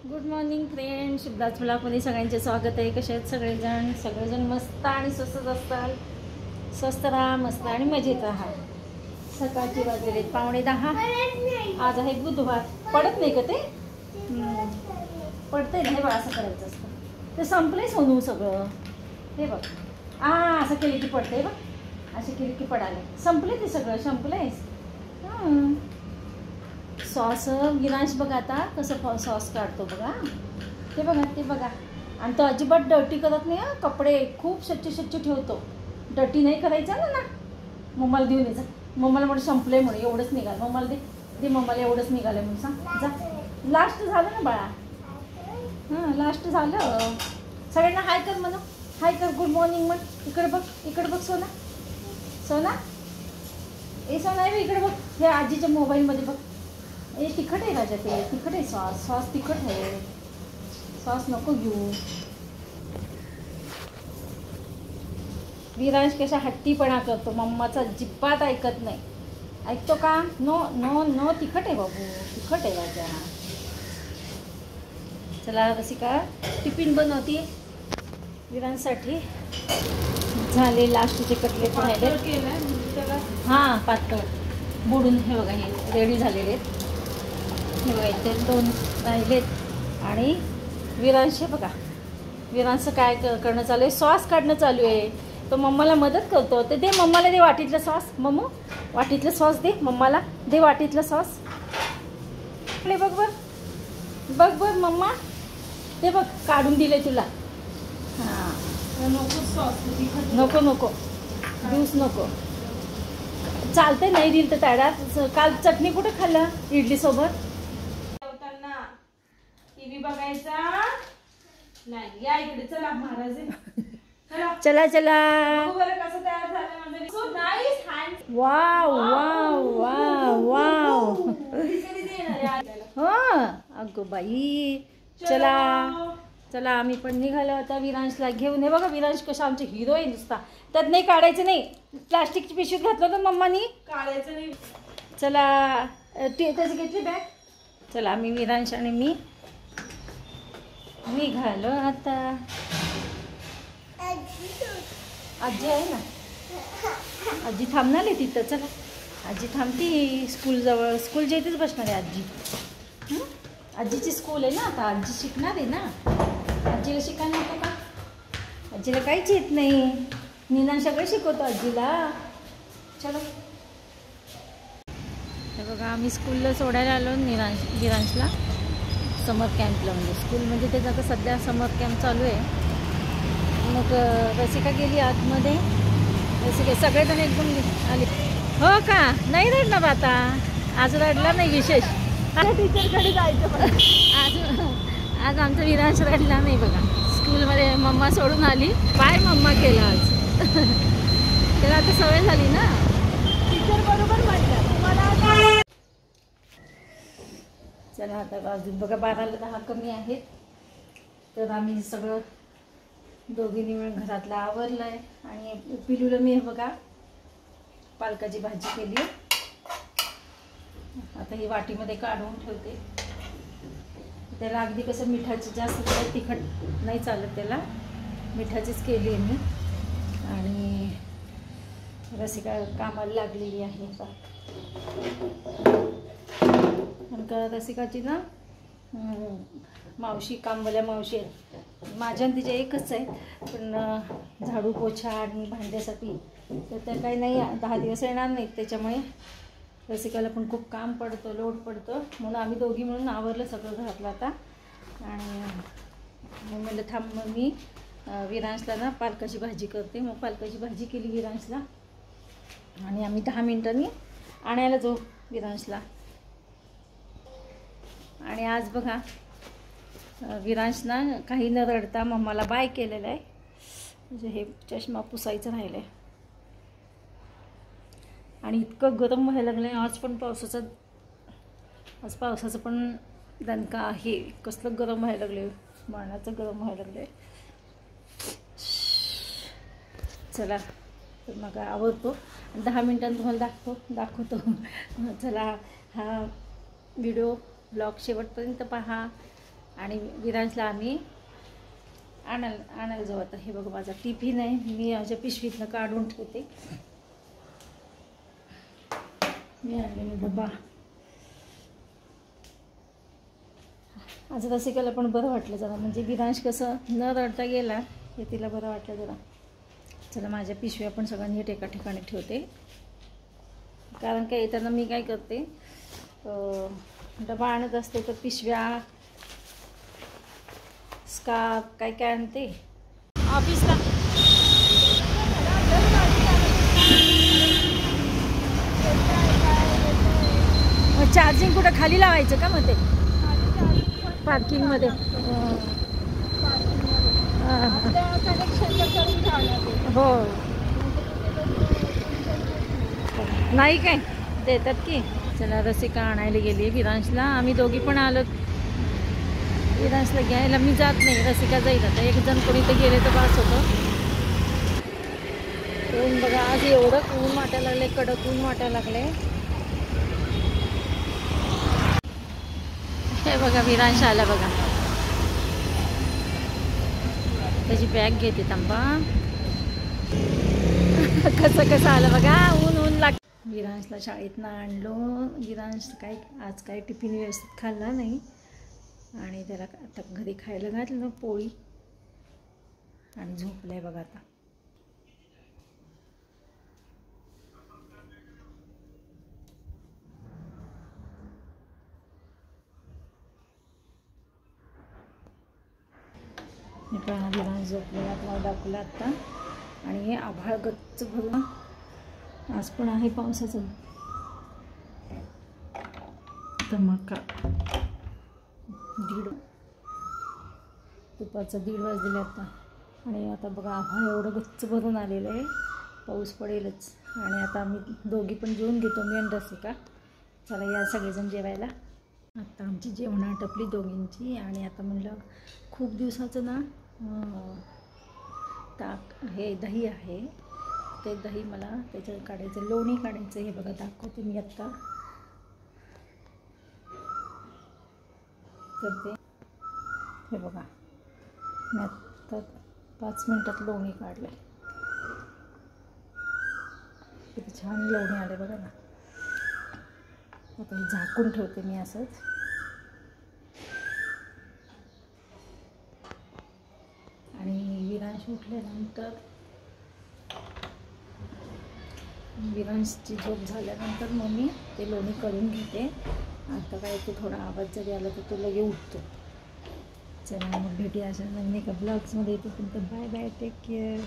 Good morning friends, शुभदास ब्लॉगमध्ये सगळ्यांचे स्वागत आहे. कसे आहेत सगळेजण मस्त आणि स्वस्तच असताल. स्वस्त राहा, मस्त आणि मजेत राहा. सकाळची वाजलेले 9:15. आज आहे बुधवार. पडत नाही का ते? पडतंय ना, हे बघ असं करायचं असतं. ते संपलंय सोनू सगळं. हे बघ असं केलं की पडतंय बघ, असे केली की पडाले. संपले ते सगळं, संपलंय. सॉस गिरांश बघा आता कसं सॉस काढतो बघा. ते बघा आणि तो अजिबात डर्टी करत नाही. कपडे खूप स्वच्छ ठेवतो. डर्टी नाही करायचा ना. मम्माला देऊन यायचं. मम्माला म्हणून संपलंय म्हणून एवढंच निघालं. मम्माला दे मम्माला एवढंच निघालं म्हणून सांग. जा, लास्ट झालं ना बाळा. लास्ट झालं. सगळ्यांना हाय कर म्हणा. हाय कर, गुड मॉर्निंग म्हण. इकडे बघ सोना. सोना आहे इकडे बघ. हे आजीच्या मोबाईलमध्ये बघ. हे तिखट आहे राजा, ते तिखट आहे. सॉस तिखट आहे. सॉस नको घेऊ. विरांश कशा हट्टीपणा करतो. मम्माचा जिब्बात ऐकत नाही. ऐकतो का? नो तिखट आहे बाबू, तिखट आहे राजा. चला कशी का टिफिन बनवते विरांसाठी. झाले लास्टचे कटलेट राहिले. हां, पातळ बुडून. हे बघा, हे रेडी झालेले आहेत. हे बघा, इथे 2 राहिलेत. आणि विरांश बघा, विरांशचं काय करणं चालू आहे? सॉस काढणं चालू आहे. तो मम्माला मदत करतो. ते दे मम्माला, दे वाटीतलं सॉस. मम्मू वाटीतलं सॉस दे मम्माला. दे वाटीतलं सॉस. बघ मम्मा, ते बघ काढून दिले तुला. हां, नको ज्यूस नको. चालतंय, नाही दिलं तर त्याला. काल चटणी कुठं खाल्लं इडली सोबत? टीव्ही बघायचा नाही. या इकडे, चला महाराज. चला कसं तयार झालं. वाव. अगो बाई, चला आम्ही पण निघालो आता विरांशला घेऊन. हे बघा विरांश कशा आमचे हिरो आहे नुसता. त्यात नाही काढायचं नाही. प्लास्टिकची पिशवीत घातलं तर मम्मानी काढायचं नाही. चला त्याची घेतली बॅग. चला आम्ही विरांश आणि मी निघालो आता. आजी आहे ना, आजी थांबणार आहे तिथं. चला, आजी थांबती स्कूलजवळ. स्कूलच्या इथेच बसणार आहे आजी. आजीची स्कूल आहे ना आता. आजी शिकणार आहे ना. आजीला शिकायला नको का? आजीला काहीच येत नाही. निनान सगळं शिकवतो आजीला. चलो, हे बघा आम्ही स्कूलला सोडायला आलो विरांशला. समर कॅम्पला, म्हणजे स्कूल म्हणजे त्याचं आता सध्या समर कॅम्प चालू आहे. मग रसिका गेली आतमध्ये. रसिका सगळेजण एकदम आले. हो का? नाही रडणार आता. आज रडला नाही विशेष. टीचरकडे जायचं. आज आमचा विरांश रडला नाही बघा. स्कूलमध्ये मम्मा सोडून आली. बाय मम्मा केला आज. त्याला आता सवय झाली ना. टीचर बरोबर म्हटलं तुम्हाला. चला आता अजून बघा 12ला 10 कमी आहेत. तर आम्ही सगळं दोघींनी मिळून घरातलं आवरलं आहे. आणि पिलूला मी हे बघा पालकाची भाजी केली. आता ही वाटीमध्ये काढून ठेवते. त्याला अगदी कसं मिठाची जास्त तिखट नाही चालत, त्याला मिठाचीच केली आहे मी. आणि रसिका कामाला लागलेली आहे आता. कारण का रसिकाची ना मावशी, कामवाल्या मावशी आहेत. माझ्या आणि तिच्या एकच आहेत. पण झाडू पोछा आणि भांड्यासाठी तर त्या काही नाही, 10 दिवस येणार नाहीत. त्याच्यामुळे रसिकाला पण खूप काम पडतं, लोड पडतं. म्हणून आम्ही दोघी मिळून आवरलं सगळं घरातलं आता. आणि मग म्हणलं थांब, मग मी विरांशला ना पालकाची भाजी करते. मग पालकाची भाजी केली विरांशला. आणि आम्ही 10 मिनिटांनी आणायला जाऊ विरांशला. आणि आज बघा विरांश ना काही न रडता मम्माला बाय केलेलं आहे. म्हणजे हे चष्मा पुसायचं राहिलं आहे. आणि इतकं गरम व्हायला लागलं आहे. आज पावसाचं पण दणका आहे. कसलं गरम व्हायला लागलं आहे, मरणाचं गरम व्हायला लागलं आहे. चला तर मग आवडतो. 10 मिनिटांनी तुम्हाला दाखवतो. चला, हा व्हिडिओ ब्लॉग शेवटपर्यंत पहा आणि विरांशला आम्ही आणायला जाऊ. आता हे बघा माझा टिफिन आहे, मी माझ्या पिशवीतनं काढून ठेवते. मी आणलेला डबा. आज रसिकाला पण बरं वाटलं जरा, म्हणजे विरांश कसं न रडता गेला हे तिला बरं वाटलं जरा. चला माझ्या पिशव्या पण सगळ्या नीट एका ठिकाणी ठेवते, कारण काय येताना मी काय करते, डबा आणत असते तर पिशव्या स्कार्फ काय काय आणते ऑफिसला. चार्जिंग कुठं खाली लावायचं का मग ते पार्किंगमध्ये? हो नाही काय देतात की. चला रसिका आणायला गेली विरांशला, आम्ही दोघी पण आलो. विरांशला घ्यायला मी जात नाही, रसिका जाईल. आता एक जण कोणी तर गेले तर बास होतं. ऊन बघा आज एवढं ऊन वाटायला लागले, कडक ऊन वाटायला लागले. हे बघा विरांश आला बघा, त्याची बॅग घेते थांबा. कसं आलं बघा, ऊन लाग. विरांशला शाळेतनं आणलो. विरांश आज काय टिफिन व्यवस्थित खाल्ला नाही आणि त्याला आता घरी खायला घातलं पोळी आणि झोपलाय बघा आता. मी पण विरांश झोपलेला तुम्हाला दाखवला आत्ता. आणि हे आभाळ गच्च भरून आज पण आहे पावसाचं धमाका. दुपारचं 1:30 वाजले आता. आणि आता बघा आभाळ एवढं गच्च भरून आलेलं आहे, पाऊस पडेलच. आणि आता आम्ही दोघी पण जेवून घेतो, मी आणि रसिका. चला या सगळेजण जेवायला. आता आमची जेवण आटपली दोघींची. आणि आता म्हणलं खूप दिवसाचं ना ताक हे दही आहे, ते दही मला त्याच्यात काढायचं, लोणी काढायचं. हे बघा दाखवते मी आत्ता. तर ते हे बघा मी आत्ता 5 मिनटात लोणी काढलं. किती छान लोणी आले बघा ना. आता हे झाकून ठेवते मी असंच. आणि विरांश उठल्यानंतर, विरांशची झोप झाल्यानंतर मग मी ते लोणी करून घेते. आता काय तो थोडा आवाज जरी आला तर तो लगे उठतो. चला मग भेटूया अशा नवीन एका ब्लॉग्समध्ये. येतो तुमचं बाय बाय, टेक केअर.